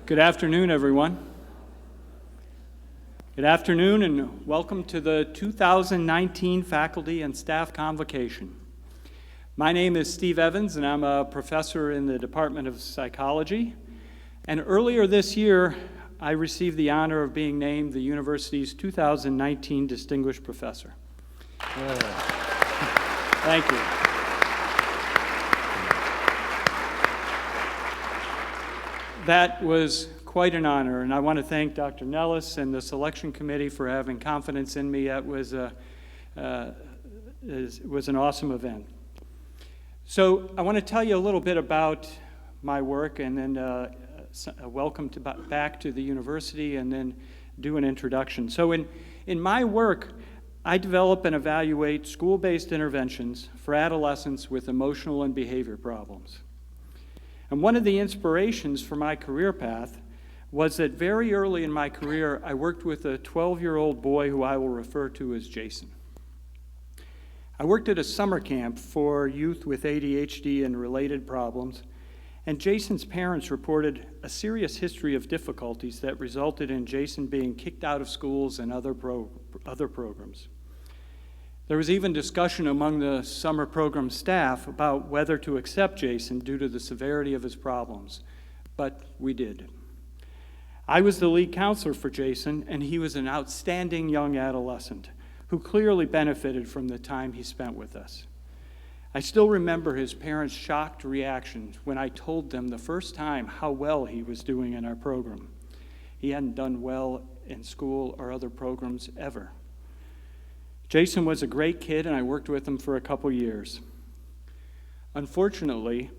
Good afternoon, everyone. Good afternoon, and welcome to the 2019 Faculty and Staff Convocation. My name is Steve Evans, and I'm a professor in the Department of Psychology. And earlier this year, I received the honor of being named the university's 2019 Distinguished Professor. Thank you. That was quite an honor, and I want to thank Dr. Nellis and the selection committee for having confidence in me. It was an awesome event. So I want to tell you a little bit about my work, and then a welcome back to the university, and then do an introduction. So in my work, I develop and evaluate school-based interventions for adolescents with emotional and behavior problems. And one of the inspirations for my career path was that very early in my career, I worked with a 12-year-old boy who I will refer to as Jason. I worked at a summer camp for youth with ADHD and related problems, and Jason's parents reported a serious history of difficulties that resulted in Jason being kicked out of schools and other programs. There was even discussion among the summer program staff about whether to accept Jason due to the severity of his problems, but we did. I was the lead counselor for Jason, and he was an outstanding young adolescent who clearly benefited from the time he spent with us. I still remember his parents' shocked reaction when I told them the first time how well he was doing in our program. He hadn't done well in school or other programs ever. Jason was a great kid, and I worked with him for a couple years. Unfortunately,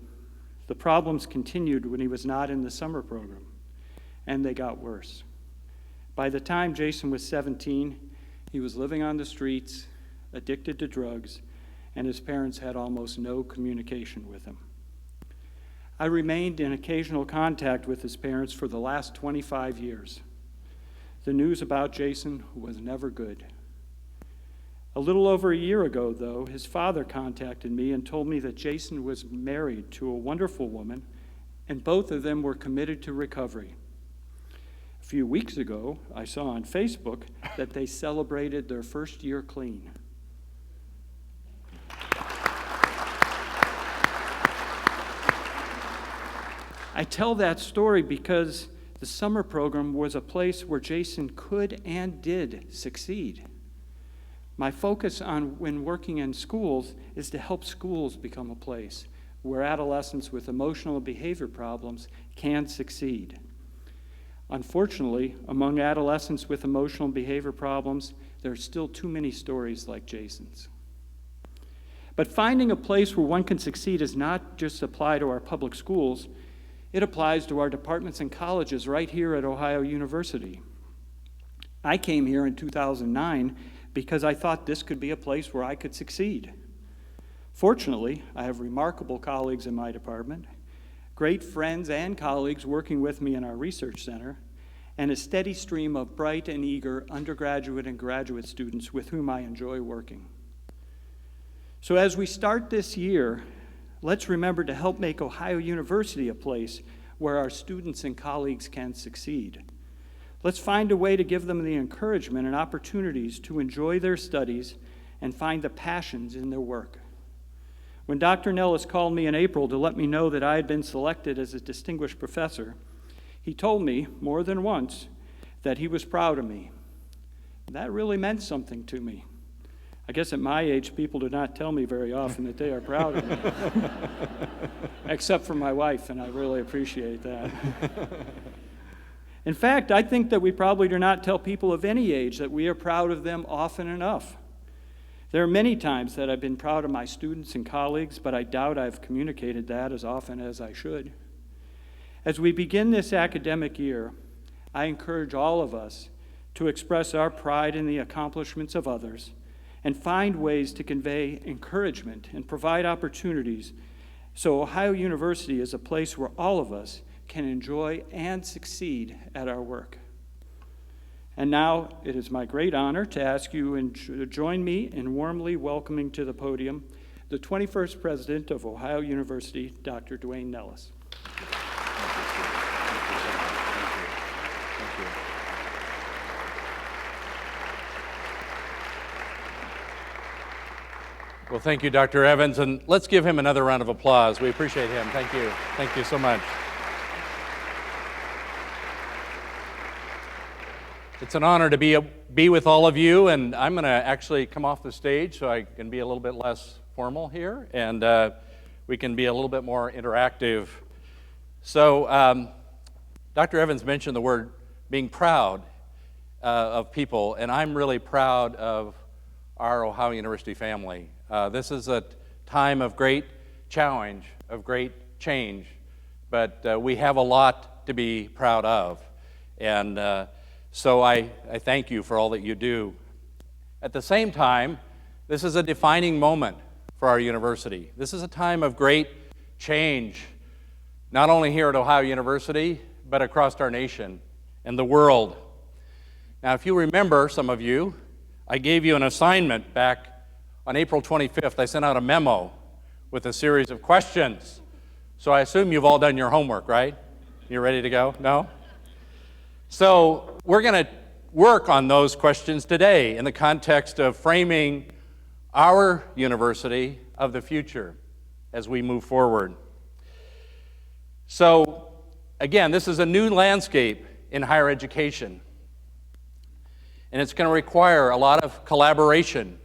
the problems continued when he was not in the summer program, and they got worse. By the time Jason was 17, he was living on the streets, addicted to drugs, and his parents had almost no communication with him. I remained in occasional contact with his parents for the last 25 years. The news about Jason was never good. A little over a year ago, though, his father contacted me and told me that Jason was married to a wonderful woman, and both of them were committed to recovery. A few weeks ago, I saw on Facebook that they celebrated their first year clean. I tell that story because the summer program was a place where Jason could and did succeed. My focus when working in schools is to help schools become a place where adolescents with emotional and behavior problems can succeed. Unfortunately, among adolescents with emotional and behavior problems, there are still too many stories like Jason's. But finding a place where one can succeed does not just apply to our public schools, it applies to our departments and colleges right here at Ohio University. I came here in 2009 because I thought this could be a place where I could succeed. Fortunately, I have remarkable colleagues in my department, great friends and colleagues working with me in our research center, and a steady stream of bright and eager undergraduate and graduate students with whom I enjoy working. So as we start this year, let's remember to help make Ohio University a place where our students and colleagues can succeed. Let's find a way to give them the encouragement and opportunities to enjoy their studies and find the passions in their work. When Dr. Nellis called me in April to let me know that I had been selected as a distinguished professor, he told me more than once that he was proud of me. That really meant something to me. I guess at my age, people do not tell me very often that they are proud of me, except for my wife, and I really appreciate that. In fact, I think that we probably do not tell people of any age that we are proud of them often enough. There are many times that I've been proud of my students and colleagues, but I doubt I've communicated that as often as I should. As we begin this academic year, I encourage all of us to express our pride in the accomplishments of others and find ways to convey encouragement and provide opportunities so Ohio University is a place where all of us can enjoy and succeed at our work. And now it is my great honor to ask you to join me in warmly welcoming to the podium the 21st President of Ohio University, Dr. Duane Nellis. Well, thank you, Dr. Evans, and let's give him another round of applause. We appreciate him. Thank you. Thank you so much. It's an honor to be with all of you, and I'm going to actually come off the stage so I can be a little bit less formal here, and we can be a little bit more interactive. So, Dr. Evans mentioned the word being proud of people, and I'm really proud of our Ohio University family. This is a time of great challenge, of great change, but we have a lot to be proud of. And so I thank you for all that you do. At the same time, this is a defining moment for our university. This is a time of great change, not only here at Ohio University, but across our nation and the world. Now, if you remember, some of you, I gave you an assignment back on April 25th. I sent out a memo with a series of questions. So I assume you've all done your homework, right? You're ready to go? No? So we're going to work on those questions today in the context of framing our university of the future as we move forward. So, again, this is a new landscape in higher education. And it's going to require a lot of collaboration,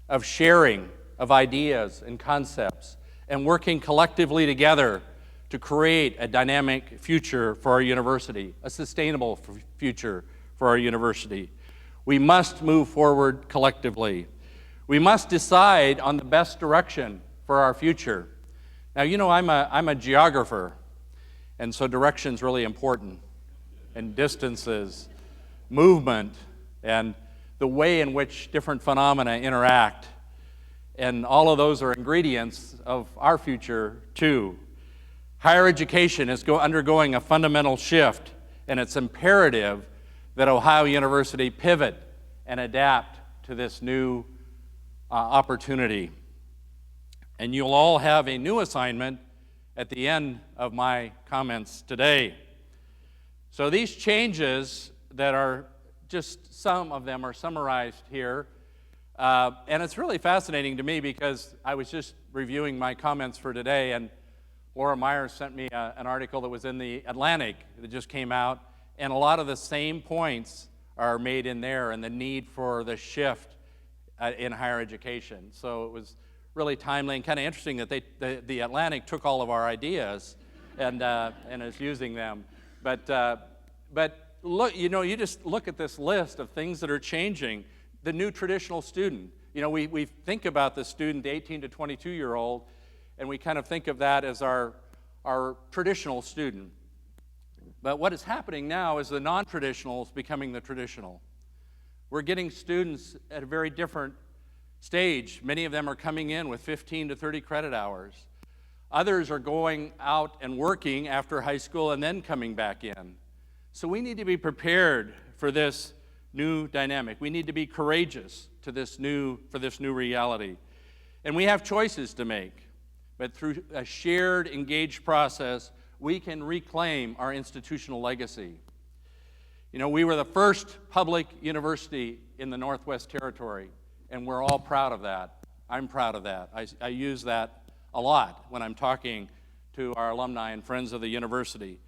of sharing of ideas and concepts, and working collectively together to create a dynamic future for our university, a sustainable future for our university. We must move forward collectively. We must decide on the best direction for our future. Now, you know, I'm a geographer, and so direction's really important, and distances, movement, and the way in which different phenomena interact. And all of those are ingredients of our future, too. Higher education is undergoing a fundamental shift, and it's imperative that Ohio University pivot and adapt to this new opportunity. And you'll all have a new assignment at the end of my comments today. So these changes that are just some of them are summarized here. And it's really fascinating to me because I was just reviewing my comments for today, and Laura Myers sent me an article that was in the Atlantic that just came out, and a lot of the same points are made in there, and the need for the shift in higher education. So it was really timely and kind of interesting that the Atlantic took all of our ideas and is using them. But look, you know, you just look at this list of things that are changing. The new traditional student. You know, we think about the student, the 18 to 22-year-old, and we kind of think of that as our traditional student. But what is happening now is the non-traditional is becoming the traditional. We're getting students at a very different stage. Many of them are coming in with 15 to 30 credit hours. Others are going out and working after high school and then coming back in. So we need to be prepared for this new dynamic. We need to be courageous for this new reality. And we have choices to make. But through a shared, engaged process, we can reclaim our institutional legacy. You know, we were the first public university in the Northwest Territory, and we're all proud of that. I'm proud of that. I use that a lot when I'm talking to our alumni and friends of the university.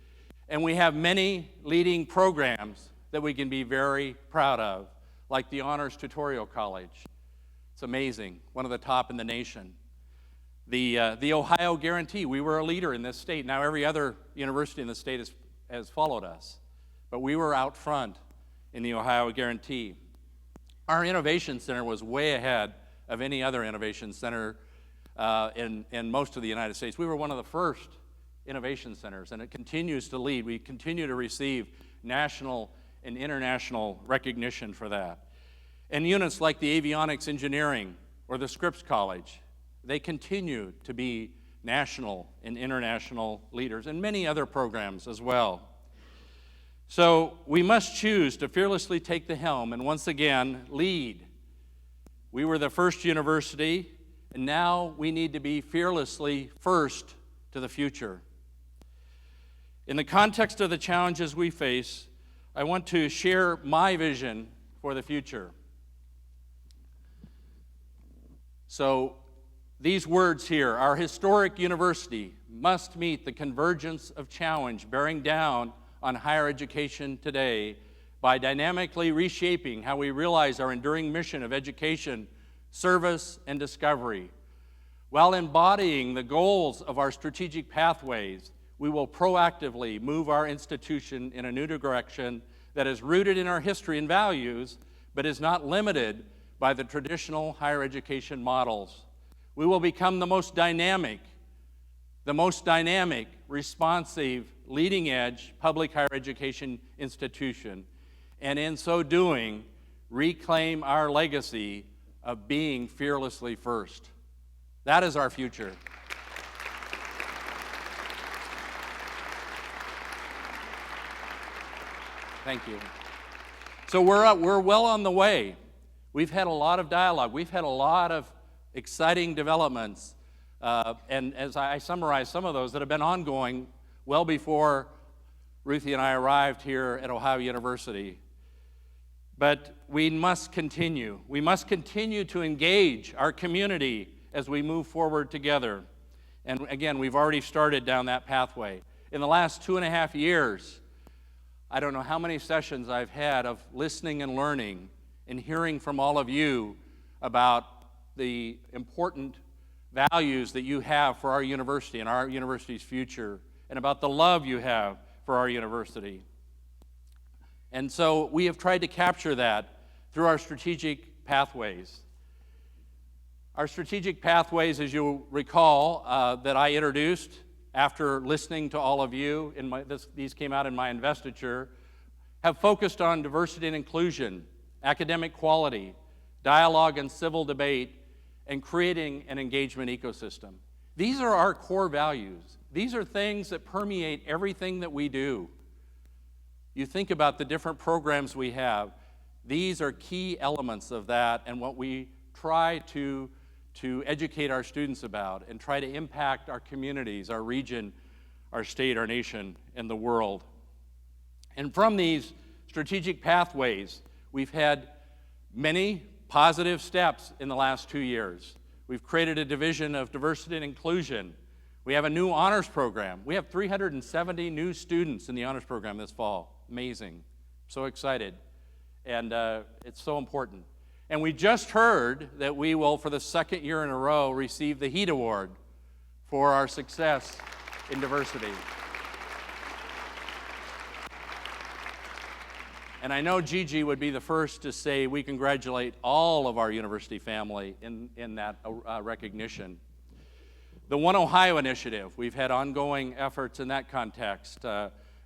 And we have many leading programs that we can be very proud of, like the Honors Tutorial College. It's amazing, one of the top in the nation. The Ohio Guarantee, we were a leader in this state. Now every other university in the state has followed us, but we were out front in the Ohio Guarantee. Our Innovation Center was way ahead of any other innovation center in most of the United States. We were one of the first innovation centers, and it continues to lead. We continue to receive national and international recognition for that. And units like the Avionics Engineering or the Scripps College, they continue to be national and international leaders, and many other programs as well. So we must choose to fearlessly take the helm and once again lead. We were the first university, and now we need to be fearlessly first to the future. In the context of the challenges we face, I want to share my vision for the future. So these words here, our historic university must meet the convergence of challenge bearing down on higher education today by dynamically reshaping how we realize our enduring mission of education, service, and discovery. While embodying the goals of our strategic pathways, we will proactively move our institution in a new direction that is rooted in our history and values, but is not limited by the traditional higher education models. We will become the most dynamic, responsive, leading-edge public higher education institution, and in so doing, reclaim our legacy of being fearlessly first. That is our future. Thank you. So we're well on the way. We've had a lot of dialogue. We've had a lot of exciting developments. And as I summarize some of those that have been ongoing well before Ruthie and I arrived here at Ohio University. But we must continue. We must continue to engage our community as we move forward together. And again, we've already started down that pathway. In the last 2.5 years, I don't know how many sessions I've had of listening and learning and hearing from all of you about the important values that you have for our university and our university's future, and about the love you have for our university. And so we have tried to capture that through our strategic pathways. Our strategic pathways, as you recall, that I introduced after listening to all of you, these came out in my investiture, have focused on diversity and inclusion, academic quality, dialogue and civil debate, and creating an engagement ecosystem. These are our core values. These are things that permeate everything that we do. You think about the different programs we have. These are key elements of that and what we try to educate our students about and try to impact our communities, our region, our state, our nation, and the world. And from these strategic pathways, we've had many positive steps in the last 2 years. We've created a division of diversity and inclusion. We have a new honors program. We have 370 new students in the honors program this fall. Amazing. So excited. And it's so important. And we just heard that we will, for the second year in a row, receive the HEAT Award for our success in diversity. And I know Gigi would be the first to say we congratulate all of our university family in that recognition. The One Ohio Initiative, we've had ongoing efforts in that context,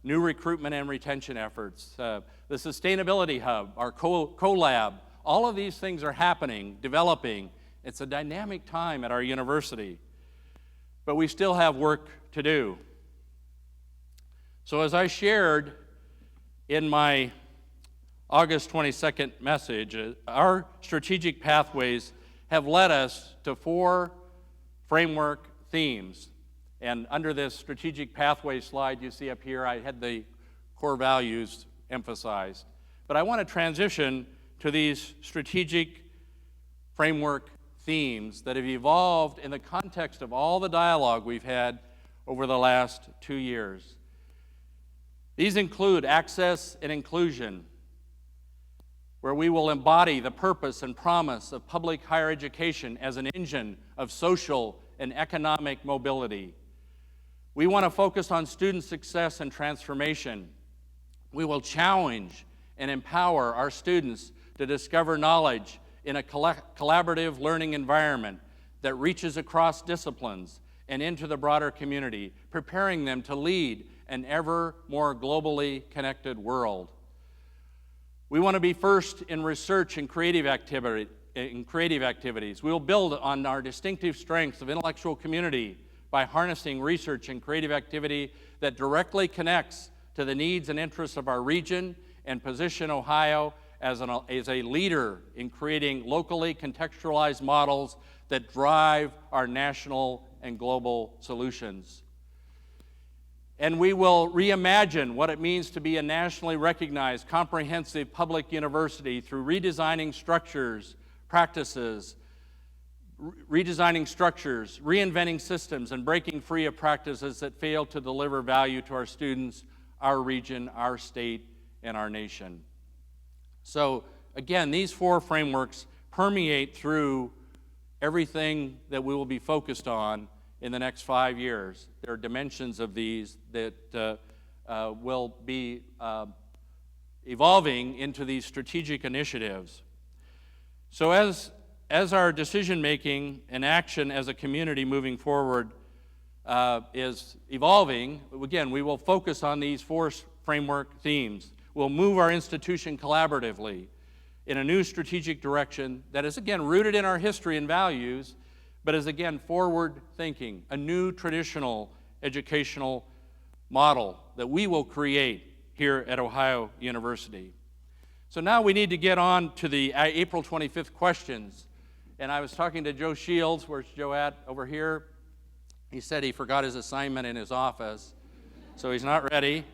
new recruitment and retention efforts, the Sustainability Hub, our co-lab, all of these things are happening, developing. It's a dynamic time at our university, but we still have work to do. So as I shared in my August 22nd message, our strategic pathways have led us to 4 framework themes. And under this strategic pathway slide you see up here, I had the core values emphasized. But I want to transition to these strategic framework themes that have evolved in the context of all the dialogue we've had over the last 2 years. These include access and inclusion, where we will embody the purpose and promise of public higher education as an engine of social and economic mobility. We want to focus on student success and transformation. We will challenge and empower our students to discover knowledge in a collaborative learning environment that reaches across disciplines and into the broader community, preparing them to lead an ever more globally connected world. We want to be first in research and creative activities. We will build on our distinctive strengths of intellectual community by harnessing research and creative activity that directly connects to the needs and interests of our region and position Ohio as a leader in creating locally contextualized models that drive our national and global solutions. And we will reimagine what it means to be a nationally recognized, comprehensive public university through redesigning structures, practices, redesigning structures, reinventing systems, and breaking free of practices that fail to deliver value to our students, our region, our state, and our nation. So again, these 4 frameworks permeate through everything that we will be focused on in the next 5 years. There are dimensions of these that will be evolving into these strategic initiatives. So as our decision-making and action as a community moving forward is evolving, again, we will focus on these 4 framework themes. We'll move our institution collaboratively in a new strategic direction that is, again, rooted in our history and values, but is, again, forward-thinking, a new traditional educational model that we will create here at Ohio University. So now we need to get on to the April 25th questions. And I was talking to Joe Shields. Where's Joe at? Over here. He said he forgot his assignment in his office, so he's not ready.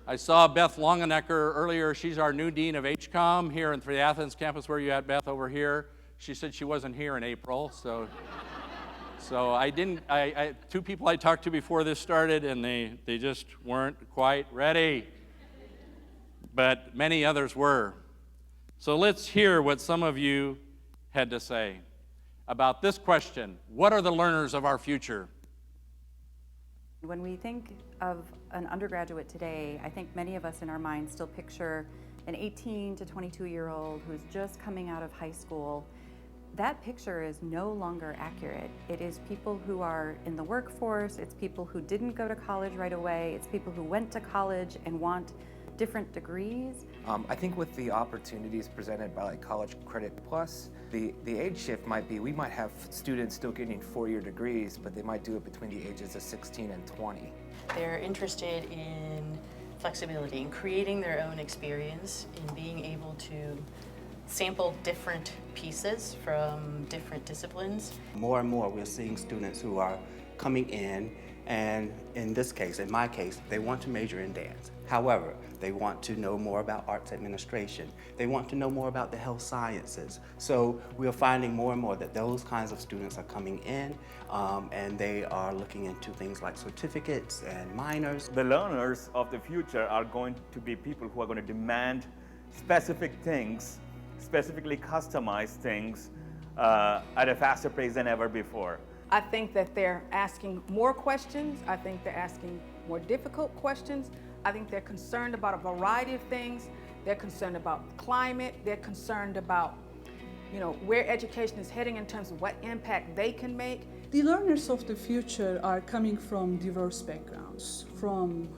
I saw Beth Longenecker earlier. She's our new dean of HCOM here for the Athens campus. Where are you at, Beth? Over here. She said she wasn't here in April, so I didn't. 2 people I talked to before this started, and they just weren't quite ready. But many others were. So let's hear what some of you had to say about this question: what are the learners of our future? When we think of an undergraduate today, I think many of us in our minds still picture an 18 to 22-year-old who's just coming out of high school. That picture is no longer accurate. It is people who are in the workforce, it's people who didn't go to college right away, it's people who went to college and want different degrees. I think with the opportunities presented by like College Credit Plus, the age shift might be, we might have students still getting 4-year degrees, but they might do it between the ages of 16 and 20. They're interested in flexibility, in creating their own experience, in being able to sample different pieces from different disciplines. More and more we're seeing students who are coming in, and in this case, in my case, they want to major in dance. However, they want to know more about arts administration. They want to know more about the health sciences. So we are finding more and more that those kinds of students are coming in, and they are looking into things like certificates and minors. The learners of the future are going to be people who are going to demand specific things, specifically customized things at a faster pace than ever before. I think that they're asking more questions. I think they're asking more difficult questions. I think they're concerned about a variety of things. They're concerned about climate. They're concerned about, where education is heading in terms of what impact they can make. The learners of the future are coming from diverse backgrounds, from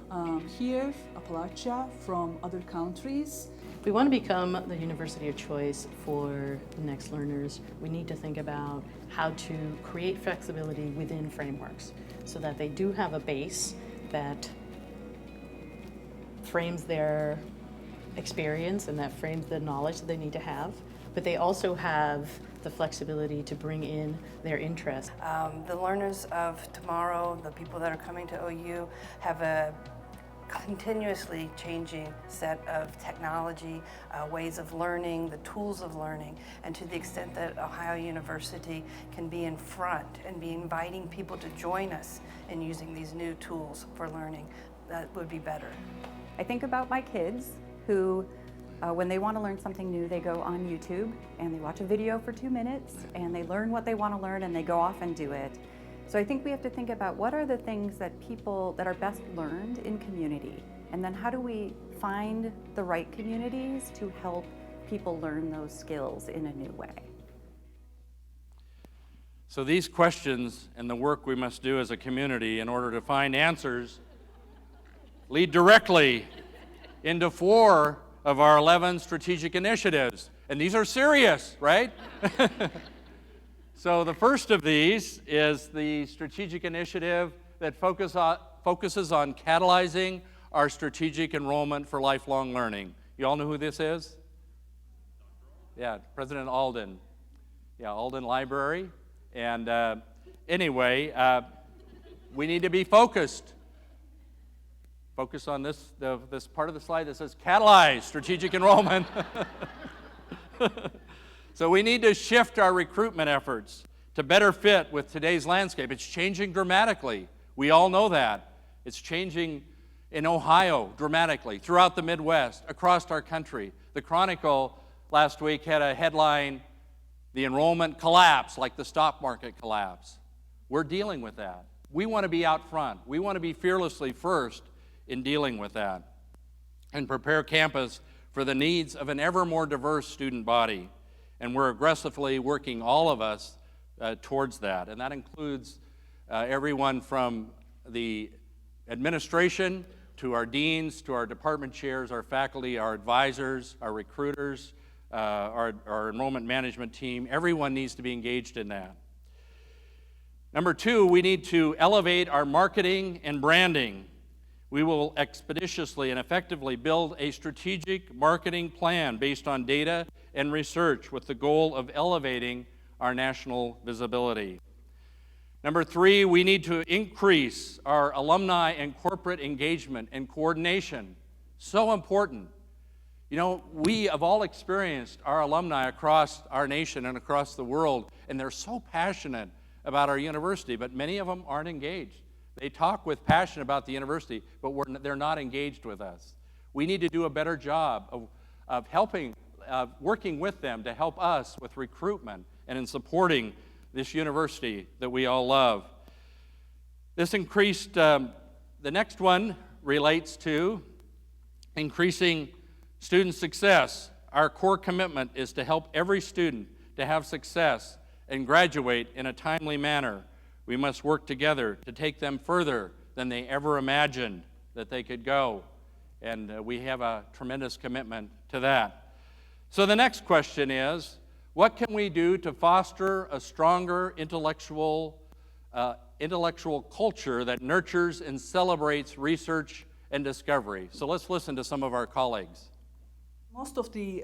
here, Appalachia, from other countries. We want to become the university of choice for the next learners. We need to think about how to create flexibility within frameworks so that they do have a base that frames their experience and that frames the knowledge that they need to have, but they also have the flexibility to bring in their interests. The learners of tomorrow, the people that are coming to OU, have a continuously changing set of technology, ways of learning, the tools of learning, and to the extent that Ohio University can be in front and be inviting people to join us in using these new tools for learning, that would be better. I think about my kids who, when they want to learn something new, they go on YouTube and they watch a video for 2 minutes and they learn what they want to learn and they go off and do it. So I think we have to think about what are the things that are best learned in community, and then how do we find the right communities to help people learn those skills in a new way. So these questions and the work we must do as a community in order to find answers lead directly into 4 of our 11 strategic initiatives. And these are serious, right? So the first of these is the strategic initiative that focuses on catalyzing our strategic enrollment for lifelong learning. You all know who this is? Yeah, President Alden. Yeah, Alden Library. And anyway, we need to be focused. Focus on this part of the slide that says catalyze strategic enrollment. So we need to shift our recruitment efforts to better fit with today's landscape. It's changing dramatically. We all know that. It's changing in Ohio dramatically, throughout the Midwest, across our country. The Chronicle last week had a headline, "The enrollment collapse," like the stock market collapse. We're dealing with that. We want to be out front. We want to be fearlessly first in dealing with that and prepare campus for the needs of an ever more diverse student body. And we're aggressively working, all of us, towards that. And that includes everyone from the administration to our deans, to our department chairs, our faculty, our advisors, our recruiters, our enrollment management team. Everyone needs to be engaged in that. Number two, we need to elevate our marketing and branding. We will expeditiously and effectively build a strategic marketing plan based on data and research with the goal of elevating our national visibility. Number three, we need to increase our alumni and corporate engagement and coordination. So important. You know, we have all experienced our alumni across our nation and across the world, and they're so passionate about our university, but many of them aren't engaged. They talk with passion about the university, but they're not engaged with us. We need to do a better job of helping, working with them to help us with recruitment and in supporting this university that we all love. This increased, the next one relates to increasing student success. Our core commitment is to help every student to have success and graduate in a timely manner. We must work together to take them further than they ever imagined that they could go. And we have a tremendous commitment to that. So the next question is, what can we do to foster a stronger intellectual culture that nurtures and celebrates research and discovery? So let's listen to some of our colleagues. Most of the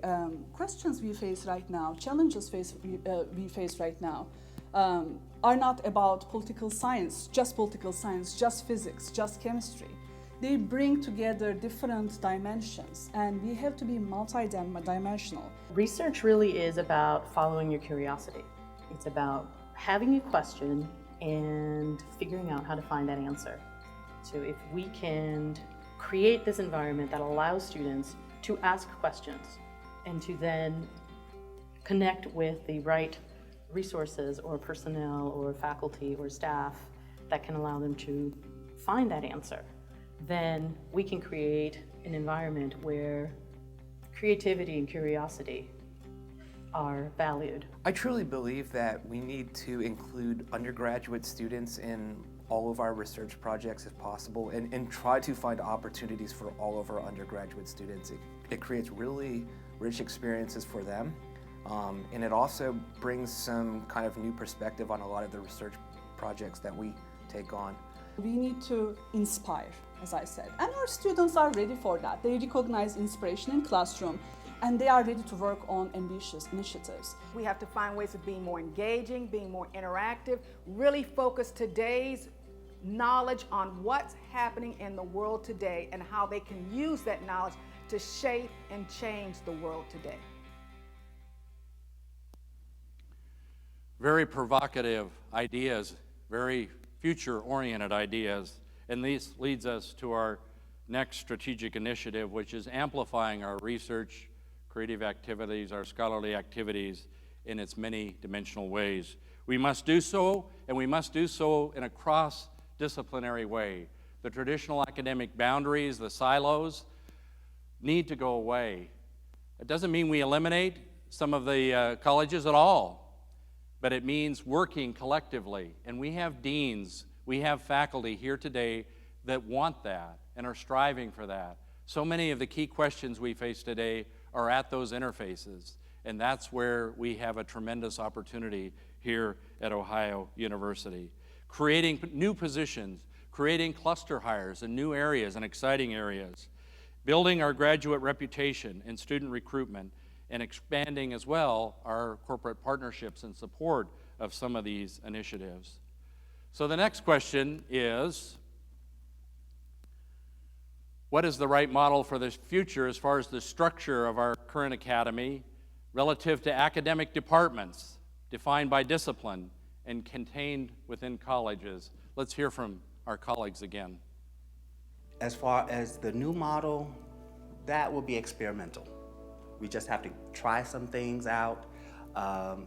questions we face right now, challenges we face right now, are not about political science, just physics, just chemistry. They bring together different dimensions, and we have to be multidimensional. Research really is about following your curiosity. It's about having a question and figuring out how to find that answer. So if we can create this environment that allows students to ask questions and to then connect with the right resources or personnel or faculty or staff that can allow them to find that answer, then we can create an environment where creativity and curiosity are valued. I truly believe that we need to include undergraduate students in all of our research projects if possible, and try to find opportunities for all of our undergraduate students. It creates really rich experiences for them, and it also brings some kind of new perspective on a lot of the research projects that we take on. We need to inspire, as I said, and our students are ready for that. They recognize inspiration in classroom, and they are ready to work on ambitious initiatives. We have to find ways of being more engaging, being more interactive, really focus today's knowledge on what's happening in the world today and how they can use that knowledge to shape and change the world today. Very provocative ideas, very future-oriented ideas, and this leads us to our next strategic initiative, which is amplifying our research, creative activities, our scholarly activities in its many dimensional ways. We must do so, and we must do so in a cross-disciplinary way. The traditional academic boundaries, the silos, need to go away. It doesn't mean we eliminate some of the colleges at all, but it means working collectively. And we have deans, we have faculty here today that want that and are striving for that. So many of the key questions we face today are at those interfaces, and that's where we have a tremendous opportunity here at Ohio University. Creating new positions, creating cluster hires in new areas and exciting areas, building our graduate reputation and student recruitment, and expanding as well our corporate partnerships in support of some of these initiatives. So the next question is, what is the right model for the future as far as the structure of our current academy, relative to academic departments defined by discipline and contained within colleges. Let's hear from our colleagues again. As far as the new model, that will be experimental. We just have to try some things out,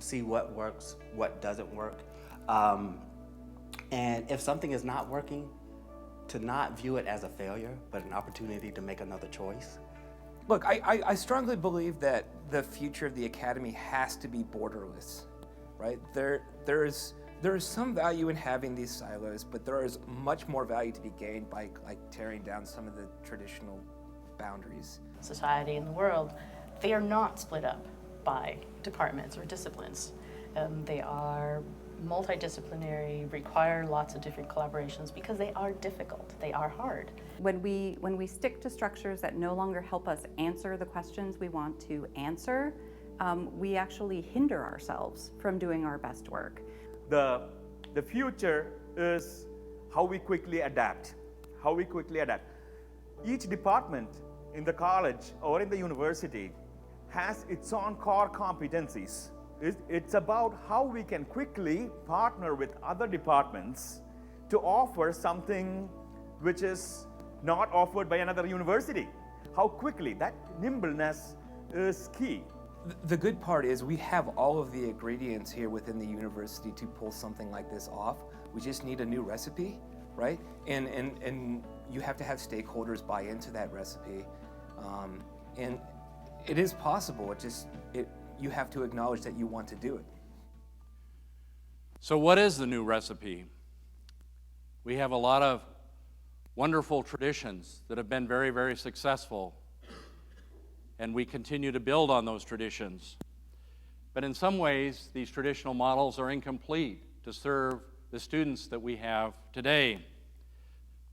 see what works, what doesn't work. And if something is not working, to not view it as a failure, but an opportunity to make another choice. Look, I strongly believe that the future of the academy has to be borderless, right? There is some value in having these silos, but there is much more value to be gained by tearing down some of the traditional boundaries. Society and the world, they are not split up by departments or disciplines. They are multidisciplinary, require lots of different collaborations because they are difficult, they are hard. When we stick to structures that no longer help us answer the questions we want to answer, we actually hinder ourselves from doing our best work. The future is how we quickly adapt, Each department in the college or in the university has its own core competencies. It's about how we can quickly partner with other departments to offer something which is not offered by another university. How quickly, that nimbleness is key. The good part is we have all of the ingredients here within the university to pull something like this off. We just need a new recipe, right? And you have to have stakeholders buy into that recipe. And it is possible, you have to acknowledge that you want to do it. So what is the new recipe? We have a lot of wonderful traditions that have been very, very successful, and we continue to build on those traditions. But in some ways, these traditional models are incomplete to serve the students that we have today.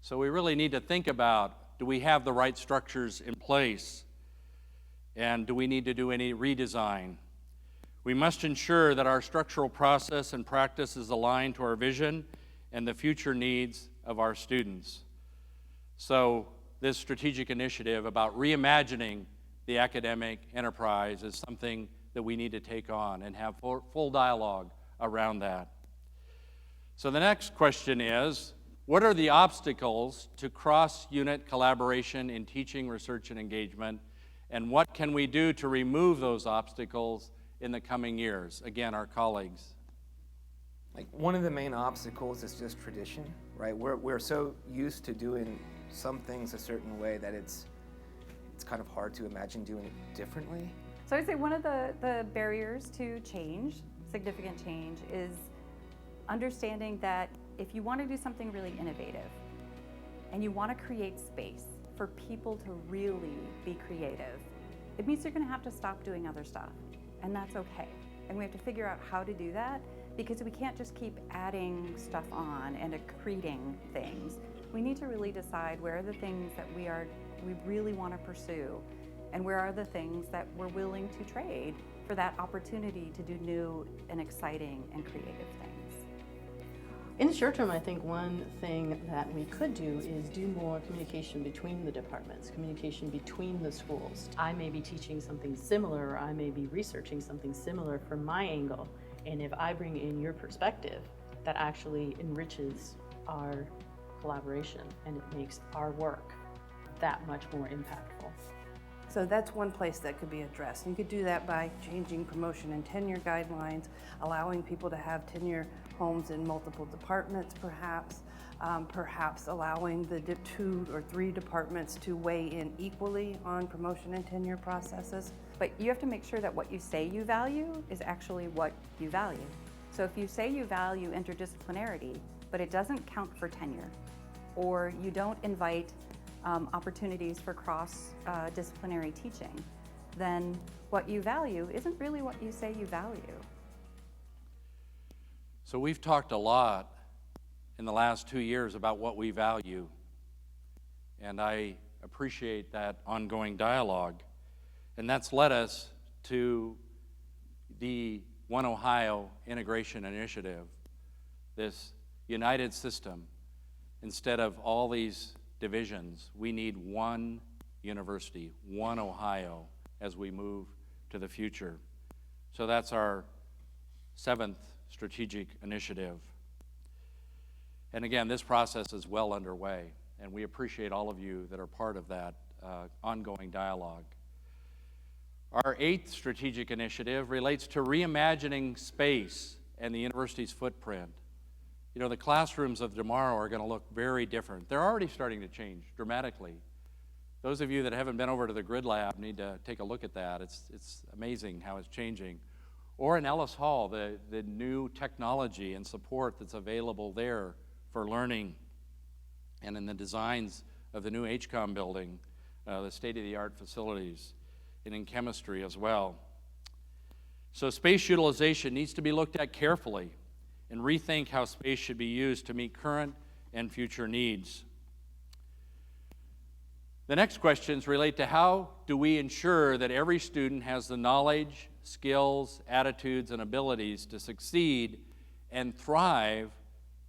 So we really need to think about, do we have the right structures in place? And do we need to do any redesign? We must ensure that our structural process and practice is aligned to our vision and the future needs of our students. So this strategic initiative about reimagining the academic enterprise is something that we need to take on and have full dialogue around that. So the next question is, what are the obstacles to cross-unit collaboration in teaching, research, and engagement? And what can we do to remove those obstacles in the coming years? Again, our colleagues. One of the main obstacles is just tradition, right? We're so used to doing some things a certain way that it's kind of hard to imagine doing it differently. So I'd say one of the barriers to change, significant change, is understanding that if you want to do something really innovative and you want to create space for people to really be creative, it means you're going to have to stop doing other stuff, and that's okay. And we have to figure out how to do that, because we can't just keep adding stuff on and accreting things. We need to really decide where are the things that we really want to pursue, and where are the things that we're willing to trade for that opportunity to do new and exciting and creative things. In the short term, I think one thing that we could do is do more communication between the departments, communication between the schools. I may be teaching something similar, or I may be researching something similar from my angle, and if I bring in your perspective, that actually enriches our collaboration and it makes our work that much more impactful. So that's one place that could be addressed. You could do that by changing promotion and tenure guidelines, allowing people to have tenure homes in multiple departments perhaps, perhaps allowing the 2 or 3 departments to weigh in equally on promotion and tenure processes. But you have to make sure that what you say you value is actually what you value. So if you say you value interdisciplinarity, but it doesn't count for tenure, or you don't invite opportunities for cross-disciplinary teaching, then what you value isn't really what you say you value. So we've talked a lot in the last 2 years about what we value, and I appreciate that ongoing dialogue. And that's led us to the One Ohio Integration Initiative, this united system. Instead of all these divisions, we need one university, one Ohio, as we move to the future. So that's our 7th strategic initiative. And again, this process is well underway, and we appreciate all of you that are part of that ongoing dialogue. Our 8th strategic initiative relates to reimagining space and the university's footprint. You know, the classrooms of tomorrow are going to look very different. They're already starting to change dramatically. Those of you that haven't been over to the Grid Lab need to take a look at that. It's amazing how it's changing. Or in Nellis Hall, the new technology and support that's available there for learning, and in the designs of the new HCOM building, the state-of-the-art facilities, and in chemistry as well. So space utilization needs to be looked at carefully and rethink how space should be used to meet current and future needs. The next questions relate to how do we ensure that every student has the knowledge, skills, attitudes, and abilities to succeed and thrive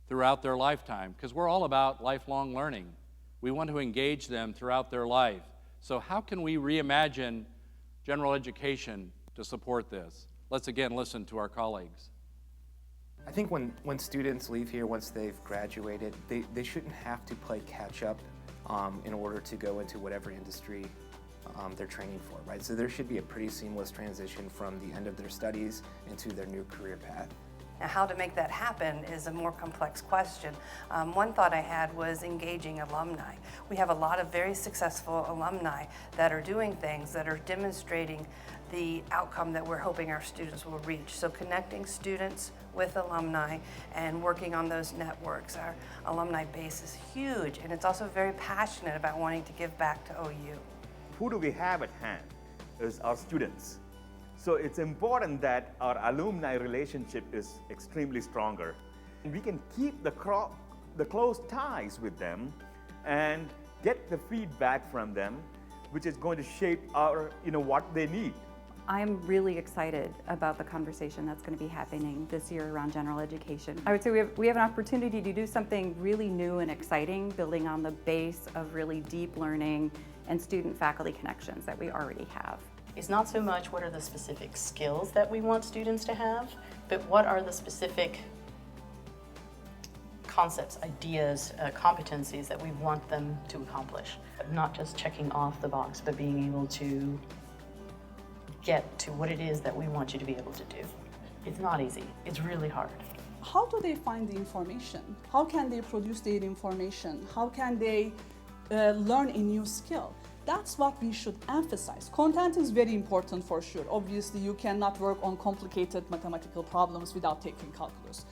throughout their lifetime, because we're all about lifelong learning. We want to engage them throughout their life. So how can we reimagine general education to support this? Let's again listen to our colleagues. I think when students leave here, once they've graduated, they shouldn't have to play catch up in order to go into whatever industry they're training for, right? So there should be a pretty seamless transition from the end of their studies into their new career path. Now, how to make that happen is a more complex question. One thought I had was engaging alumni. We have a lot of very successful alumni that are doing things that are demonstrating the outcome that we're hoping our students will reach. So connecting students with alumni and working on those networks. Our alumni base is huge, and it's also very passionate about wanting to give back to OU. Who do we have at hand is our students. So it's important that our alumni relationship is extremely stronger. We can keep the close ties with them and get the feedback from them, which is going to shape our, what they need. I'm really excited about the conversation that's going to be happening this year around general education. I would say we have an opportunity to do something really new and exciting, building on the base of really deep learning and student-faculty connections that we already have. It's not so much what are the specific skills that we want students to have, but what are the specific concepts, ideas, competencies that we want them to accomplish. Not just checking off the box, but being able to get to what it is that we want you to be able to do. It's not easy. It's really hard. How do they find the information? How can they produce their information? How can they learn a new skill? That's what we should emphasize. Content is very important for sure. Obviously, you cannot work on complicated mathematical problems without taking calculus.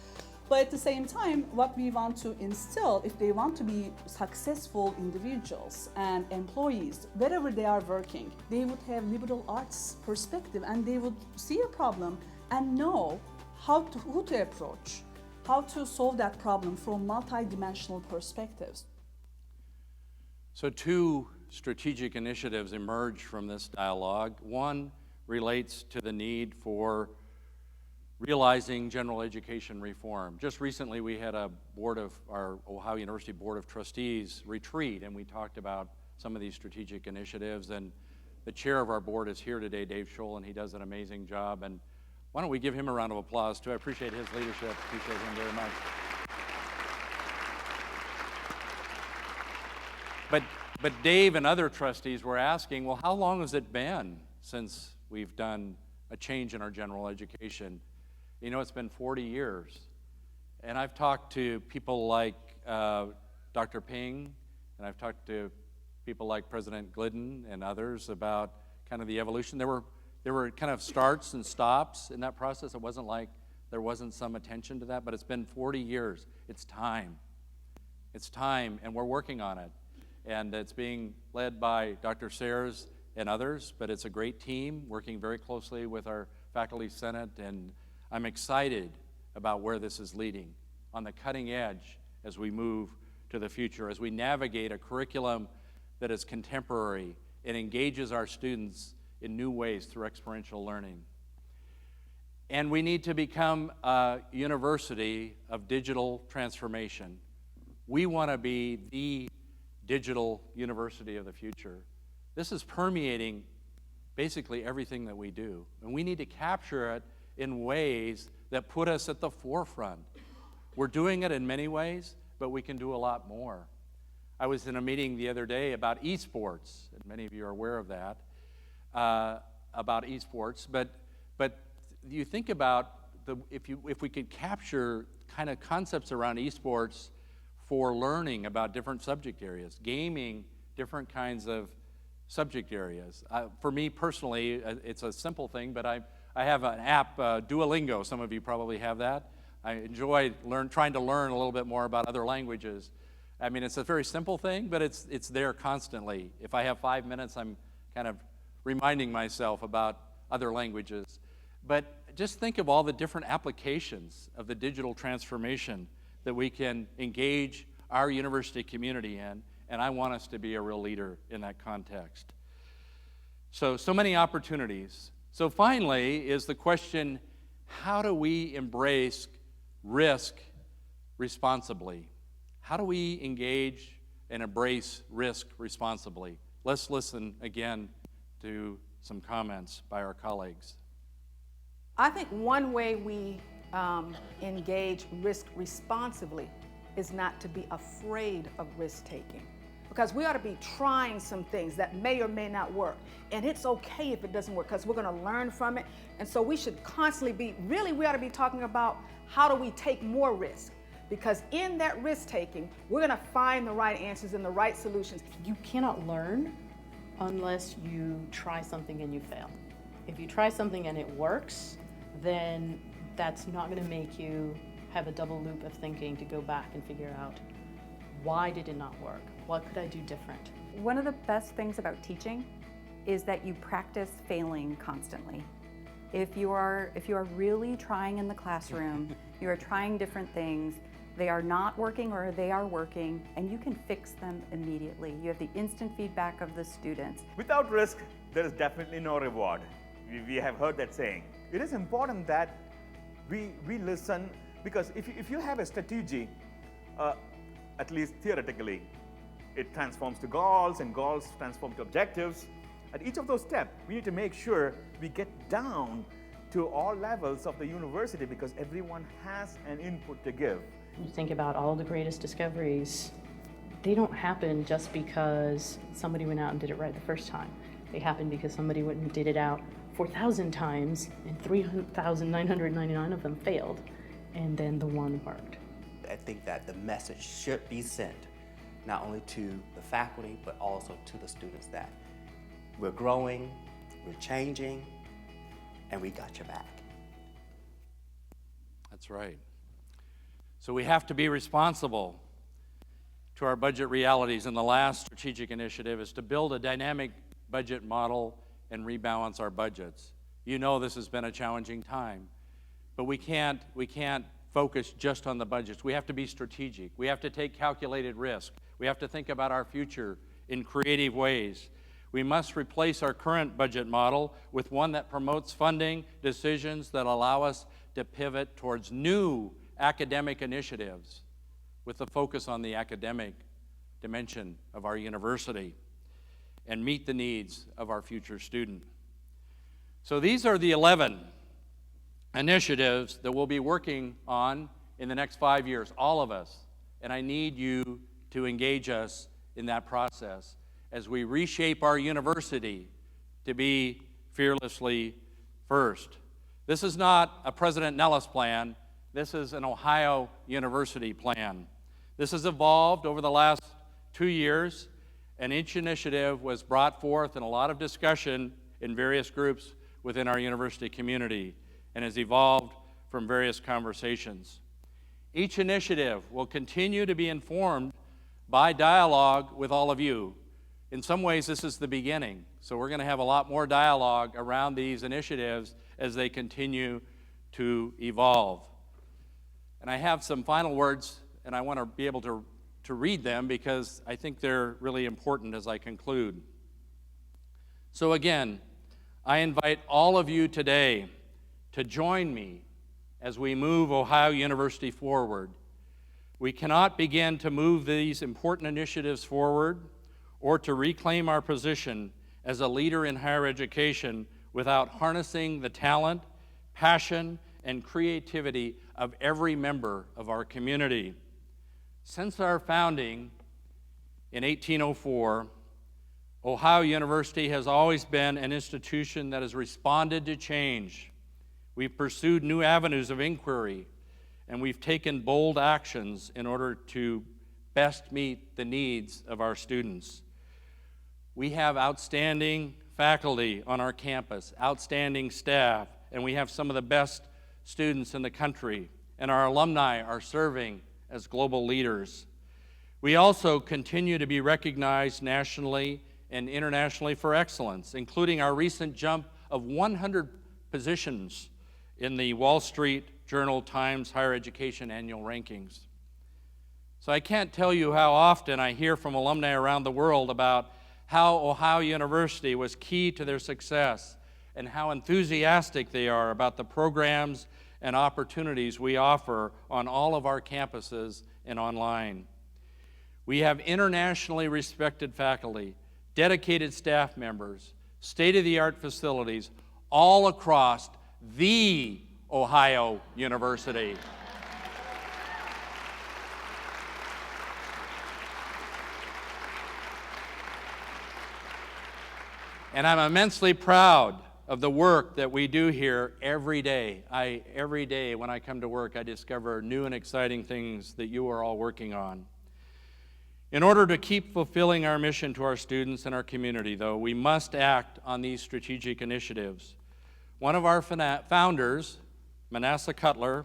But at the same time, what we want to instill, if they want to be successful individuals and employees, wherever they are working, they would have liberal arts perspective and they would see a problem and know who to approach, how to solve that problem from multidimensional perspectives. So 2 strategic initiatives emerge from this dialogue. One relates to the need for realizing general education reform. Just recently we had our Ohio University Board of Trustees retreat, and we talked about some of these strategic initiatives, and the chair of our board is here today, Dave Scholl, and he does an amazing job. And why don't we give him a round of applause too? I appreciate his leadership, appreciate him very much. But Dave and other trustees were asking, well, how long has it been since we've done a change in our general education? You know, it's been 40 years. And I've talked to people like Dr. Ping, and I've talked to people like President Glidden and others about kind of the evolution. There were kind of starts and stops in that process. It wasn't like there wasn't some attention to that, but it's been 40 years. It's time. It's time, and we're working on it. And it's being led by Dr. Sayers and others, but it's a great team working very closely with our faculty senate, and I'm excited about where this is leading on the cutting edge as we move to the future, as we navigate a curriculum that is contemporary and engages our students in new ways through experiential learning. And we need to become a university of digital transformation. We want to be the digital university of the future. This is permeating basically everything that we do. And we need to capture it in ways that put us at the forefront. We're doing it in many ways, but we can do a lot more. I was in a meeting the other day about esports, and many of you are aware of that, about esports. But you think about if we could capture kind of concepts around esports for learning about different subject areas, gaming different kinds of subject areas. For me personally, it's a simple thing, but I have an app, Duolingo. Some of you probably have that. I enjoy trying to learn a little bit more about other languages. I mean, it's a very simple thing, but it's there constantly. If I have 5 minutes, I'm kind of reminding myself about other languages. But just think of all the different applications of the digital transformation that we can engage our university community in, and I want us to be a real leader in that context. So many opportunities. So finally is the question, how do we embrace risk responsibly? How do we engage and embrace risk responsibly? Let's listen again to some comments by our colleagues. I think one way we engage risk responsibly is not to be afraid of risk taking. Because we ought to be trying some things that may or may not work. And it's okay if it doesn't work, because we're going to learn from it. And so we should constantly we ought to be talking about how do we take more risk? Because in that risk taking, we're going to find the right answers and the right solutions. You cannot learn unless you try something and you fail. If you try something and it works, then that's not going to make you have a double loop of thinking to go back and figure out, why did it not work? What could I do different? One of the best things about teaching is that you practice failing constantly. If you are really trying in the classroom, you are trying different things, they are not working or they are working, and you can fix them immediately. You have the instant feedback of the students. Without risk, there is definitely no reward. We have heard that saying. It is important that we listen, because if you have a strategy, at least theoretically, it transforms to goals, and goals transform to objectives. At each of those steps, we need to make sure we get down to all levels of the university, because everyone has an input to give. You think about all the greatest discoveries, they don't happen just because somebody went out and did it right the first time. They happen because somebody went and did it out 4,000 times, and 3,999 of them failed, and then the one worked. I think that the message should be sent not only to the faculty, but also to the students, that we're growing, we're changing, and we got your back. That's right. So we have to be responsible to our budget realities, and the last strategic initiative is to build a dynamic budget model and rebalance our budgets. You know this has been a challenging time, but we can't focus just on the budgets. We have to be strategic. We have to take calculated risk. We have to think about our future in creative ways. We must replace our current budget model with one that promotes funding decisions that allow us to pivot towards new academic initiatives with a focus on the academic dimension of our university and meet the needs of our future student. So these are the 11 initiatives that we'll be working on in the next 5 years, all of us. And I need you to engage us in that process as we reshape our university to be fearlessly first. This is not a President Nellis plan. This is an Ohio University plan. This has evolved over the last 2 years, and each initiative was brought forth in a lot of discussion in various groups within our university community and has evolved from various conversations. Each initiative will continue to be informed by dialogue with all of you. In some ways, this is the beginning, so we're going to have a lot more dialogue around these initiatives as they continue to evolve. And I have some final words, and I want to be able to read them because I think they're really important as I conclude. So again, I invite all of you today to join me as we move Ohio University forward. We cannot begin to move these important initiatives forward or to reclaim our position as a leader in higher education without harnessing the talent, passion, and creativity of every member of our community. Since our founding in 1804, Ohio University has always been an institution that has responded to change. We've pursued new avenues of inquiry, and we've taken bold actions in order to best meet the needs of our students. We have outstanding faculty on our campus, outstanding staff, and we have some of the best students in the country, and our alumni are serving as global leaders. We also continue to be recognized nationally and internationally for excellence, including our recent jump of 100 positions in the Wall Street Journal Times Higher Education Annual Rankings. So I can't tell you how often I hear from alumni around the world about how Ohio University was key to their success and how enthusiastic they are about the programs and opportunities we offer on all of our campuses and online. We have internationally respected faculty, dedicated staff members, state-of-the-art facilities all across the Ohio University. And I'm immensely proud of the work that we do here every day. Every day when I come to work, I discover new and exciting things that you are all working on. In order to keep fulfilling our mission to our students and our community, though, we must act on these strategic initiatives. One of our founders, Manasseh Cutler,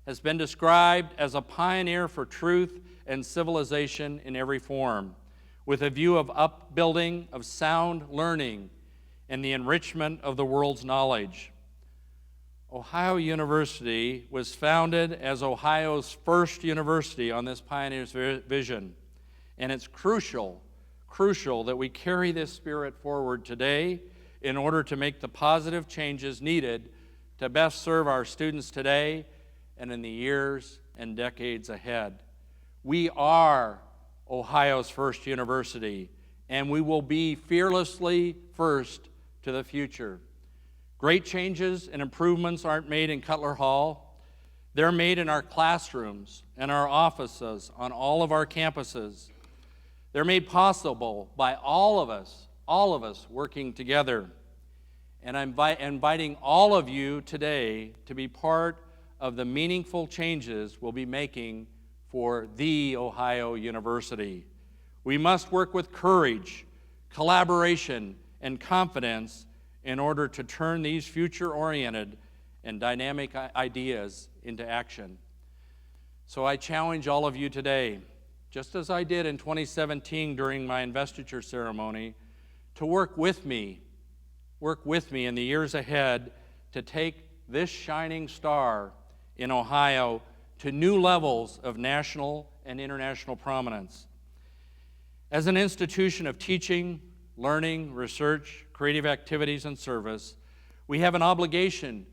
has been described as a pioneer for truth and civilization in every form, with a view of upbuilding of sound learning and the enrichment of the world's knowledge. Ohio University was founded as Ohio's first university on this pioneer's vision, and it's crucial that we carry this spirit forward today in order to make the positive changes needed to best serve our students today and in the years and decades ahead. We are Ohio's first university, and we will be fearlessly first to the future. Great changes and improvements aren't made in Cutler Hall. They're made in our classrooms and our offices on all of our campuses. They're made possible by all of us working together. And I'm inviting all of you today to be part of the meaningful changes we'll be making for the Ohio University. We must work with courage, collaboration, and confidence in order to turn these future-oriented and dynamic ideas into action. So I challenge all of you today, just as I did in 2017 during my investiture ceremony, to work with me in the years ahead to take this shining star in Ohio to new levels of national and international prominence. As an institution of teaching, learning, research, creative activities, and service, we have an obligation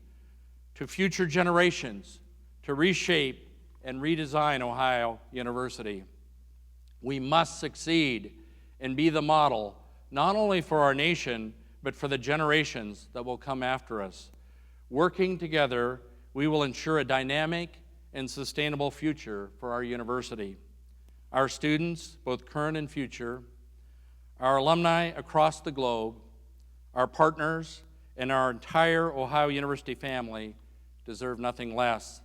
to future generations to reshape and redesign Ohio University. We must succeed and be the model, not only for our nation, but for the generations that will come after us. Working together, we will ensure a dynamic and sustainable future for our university. Our students, both current and future, our alumni across the globe, our partners, and our entire Ohio University family deserve nothing less.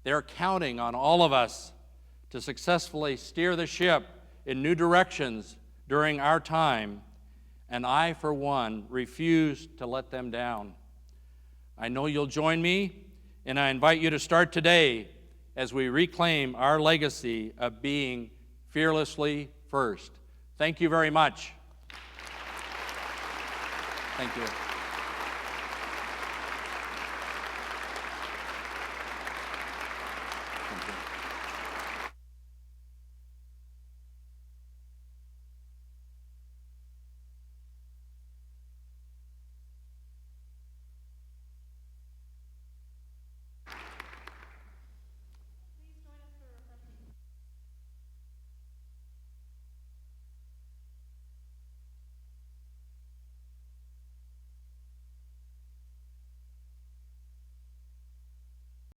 They're counting on all of us to successfully steer the ship in new directions during our time, and I, for one, refuse to let them down. I know you'll join me, and I invite you to start today as we reclaim our legacy of being fearlessly first. Thank you very much. Thank you.